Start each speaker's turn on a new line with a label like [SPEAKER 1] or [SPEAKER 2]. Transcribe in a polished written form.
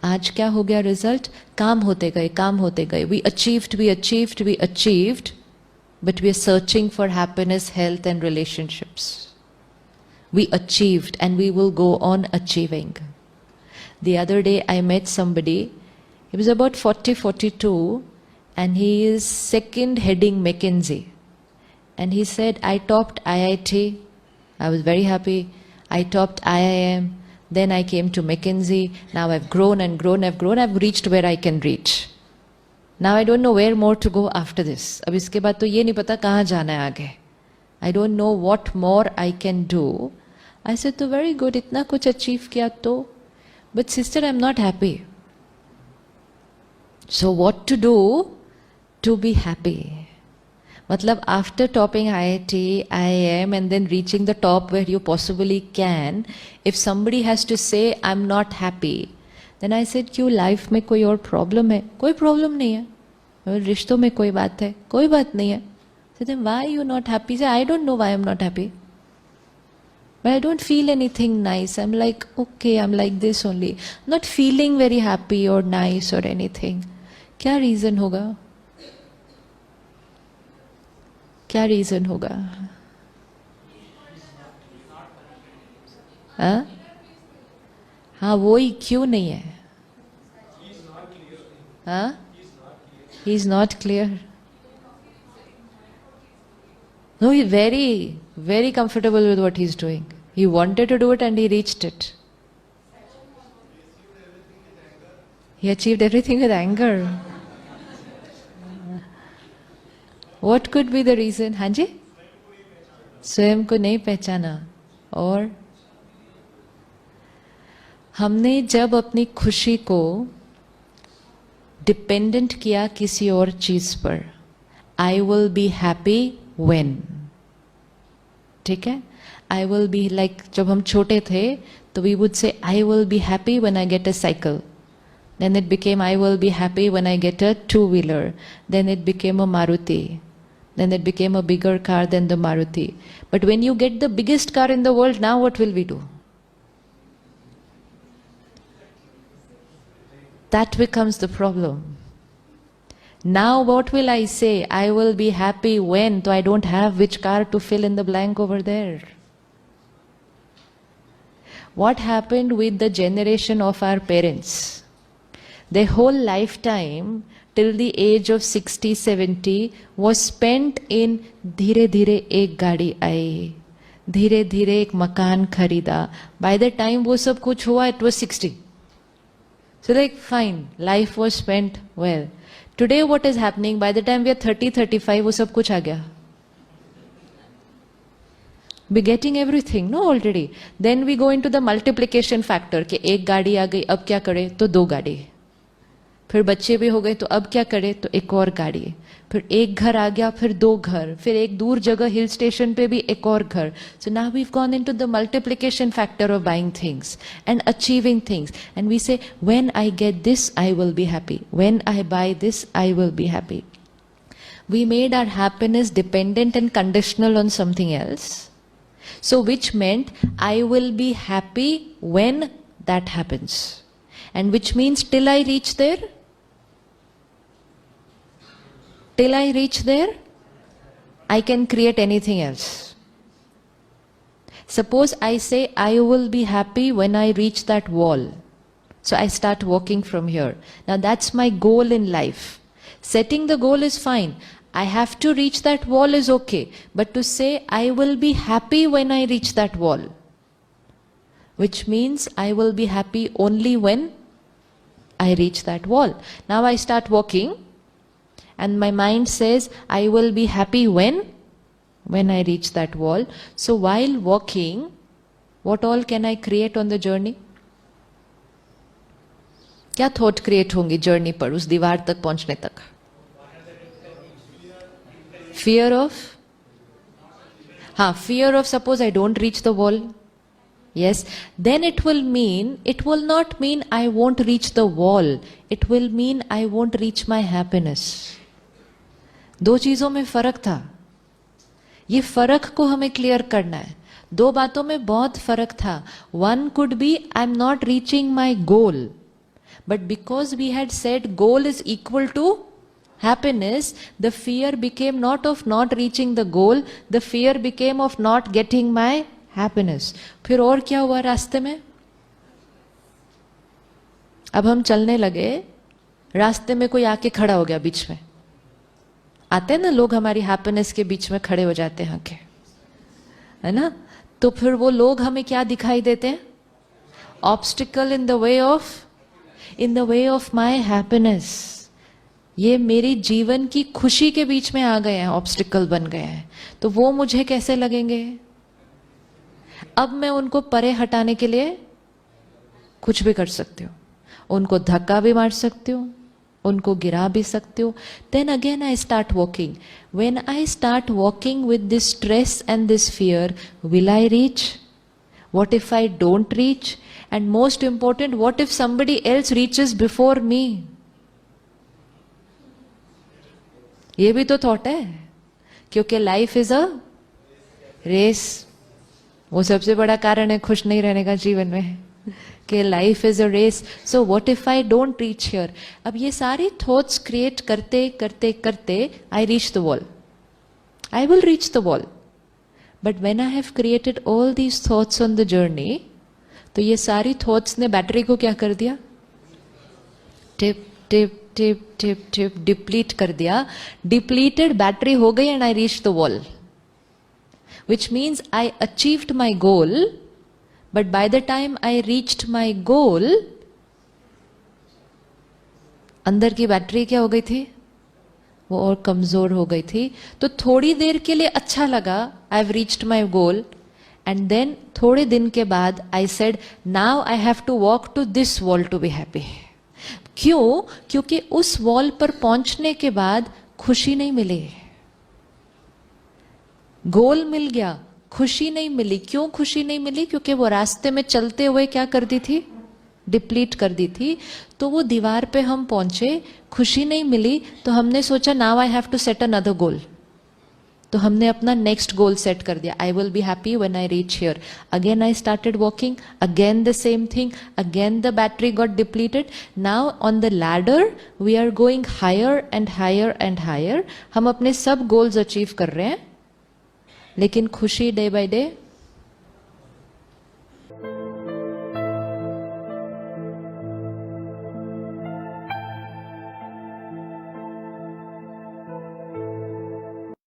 [SPEAKER 1] आज क्या हो गया रिजल्ट? काम होते गए, we achieved, but we are searching for happiness, health and relationships. We achieved and we will go on achieving. The other day I met somebody, he was about 40, 42 and he is second heading McKinsey. And he said, I topped IIT, I was very happy, I topped IIM, then I came to McKinsey, now I've grown, I've reached where I can reach. Now I don't know where more to go after this. अब इसके बाद तो ये नहीं पता कहाँ जाना है आगे. I don't know what more I can do. I said तो very good, इतना कुछ achieve किया तो. But sister, I'm not happy. So what to do to be happy? मतलब after topping IIT, IIM and then reaching the top where you possibly can, if somebody has to say I'm not happy, then I said क्यों life में कोई और problem है? कोई problem नहीं है. रिश्तों में कोई बात है? कोई बात नहीं है. So then why you not happy? Say I don't know why I'm not happy. But I don't feel anything nice. I'm like okay, I'm like this only. I'm not feeling very happy or nice or anything. क्या reason होगा? क्या reason होगा? हाँ वही क्यों नहीं है? हाँ he is not clear. No, he is very comfortable with what he is doing. He wanted to do it and he reached it. He achieved everything with anger. What could be the reason? हाँ जी, स्वयं को नहीं पहचाना. और हमने जब अपनी खुशी को डिपेंडेंट किया किसी और चीज पर, आई विल बी हैप्पी व्हेन, ठीक है, आई विल बी लाइक, जब हम छोटे थे तो we would say I will be happy when I get a cycle, then it became I will be happy when I get a two-wheeler, then it became a Maruti, then it became a bigger car than the Maruti. But when you get the biggest car in the world, now what will we do? That becomes the problem. Now what will I say? I will be happy when, so I don't have which car to fill in the blank over there. What happened with the generation of our parents? Their whole lifetime till the age of 60, 70 was spent in धीरे धीरे एक गाड़ी आई, धीरे धीरे एक मकान खरीदा. By the time वो सब कुछ हुआ, it was 60. So like fine, life was spent well. Today what is happening? By the time we are 30, 35, वो सब कुछ आ गया. Be getting everything, no, already. Then we go into the multiplication factor कि एक गाड़ी आ गई, अब क्या करें? तो दो गाड़ी. फिर बच्चे भी हो गए तो अब क्या करें? तो एक और गाड़ी. फिर एक घर आ गया, फिर दो घर, फिर एक दूर जगह हिल स्टेशन पे भी एक और घर. So now we've gone into the multiplication factor of buying things and achieving things. And we say, when I get this, I will be happy. When I buy this, I will be happy. We made our happiness dependent and conditional on something else. So which meant I will be happy when that happens. And which means till I reach there, I can create anything else. Suppose I say I will be happy when I reach that wall. So I start walking from here. Now that's my goal in life. Setting the goal is fine. I have to reach that wall is okay. But to say I will be happy when I reach that wall, which means I will be happy only when I reach that wall. Now I start walking and my mind says I will be happy when I reach that wall. So while walking, what all can I create on the journey? क्या thought create होंगी journey पर, उस दीवार तक पहुंचने तक? Fear of? Fear of suppose I don't reach the wall. Yes, then it will not mean I won't reach the wall. It will mean I won't reach my happiness. दो चीजों में फर्क था. ये फर्क को हमें क्लियर करना है. दो बातों में बहुत फर्क था. One could be I'm not reaching my goal. But because we had said goal is equal to happiness, the fear became not of not reaching the goal, the fear became of not getting my happiness. फिर और क्या हुआ रास्ते में? अब हम चलने लगे, रास्ते में कोई आके खड़ा हो गया बीच में. आते हैं ना लोग हमारी हैप्पीनेस के बीच में खड़े हो जाते हैं आके, है ना? तो फिर वो लोग हमें क्या दिखाई देते हैं? Obstacle in the way of my happiness. ये मेरी जीवन की खुशी के बीच में आ गए हैं, ऑब्स्टिकल बन गए हैं. तो वो मुझे कैसे लगेंगे? अब मैं उनको परे हटाने के लिए कुछ भी कर सकती हूँ. उनको धक्का भी मार सकती हूँ, उनको गिरा भी सकती हूँ. Then again I start walking. When I start walking with this stress and this fear, will I reach? What if I don't reach? And most important, what if somebody else reaches before me? ये भी तो thought है, क्योंकि life is a race. वो सबसे बड़ा कारण है खुश नहीं रहने का जीवन में, कि life is a race. So what if I don't reach here? अब ये सारी थॉट्स क्रिएट करते करते करते I reach the wall. I will reach the wall. But when I have created all these thoughts on the journey, तो ये सारी thoughts ने बैटरी को क्या कर दिया? Tip tip tip tip tip deplete कर दिया. डिप्लीटेड बैटरी हो गई and I reach the wall, which means I achieved my goal. But by the time I reached my goal, अंदर की बैटरी क्या हो गई थी? वो और कमजोर हो गई थी. तो थोड़ी देर के लिए अच्छा लगा, I have reached my goal. And then थोड़े दिन के बाद I said now I have to walk to this wall to be happy. क्यों? क्योंकि उस वॉल पर पहुंचने के बाद खुशी नहीं मिली. गोल मिल गया, खुशी नहीं मिली. क्यों खुशी नहीं मिली? क्योंकि वो रास्ते में चलते हुए क्या कर दी थी? डिप्लीट कर दी थी. तो वो दीवार पे हम पहुंचे, खुशी नहीं मिली, तो हमने सोचा now I have to set another goal. तो हमने अपना नेक्स्ट गोल सेट कर दिया. I will be happy when I reach here. Again I started walking, again the same thing, again the battery got depleted. Now on the ladder we are going higher and higher and higher. हम अपने सब goals achieve कर रहे हैं, लेकिन खुशी day by day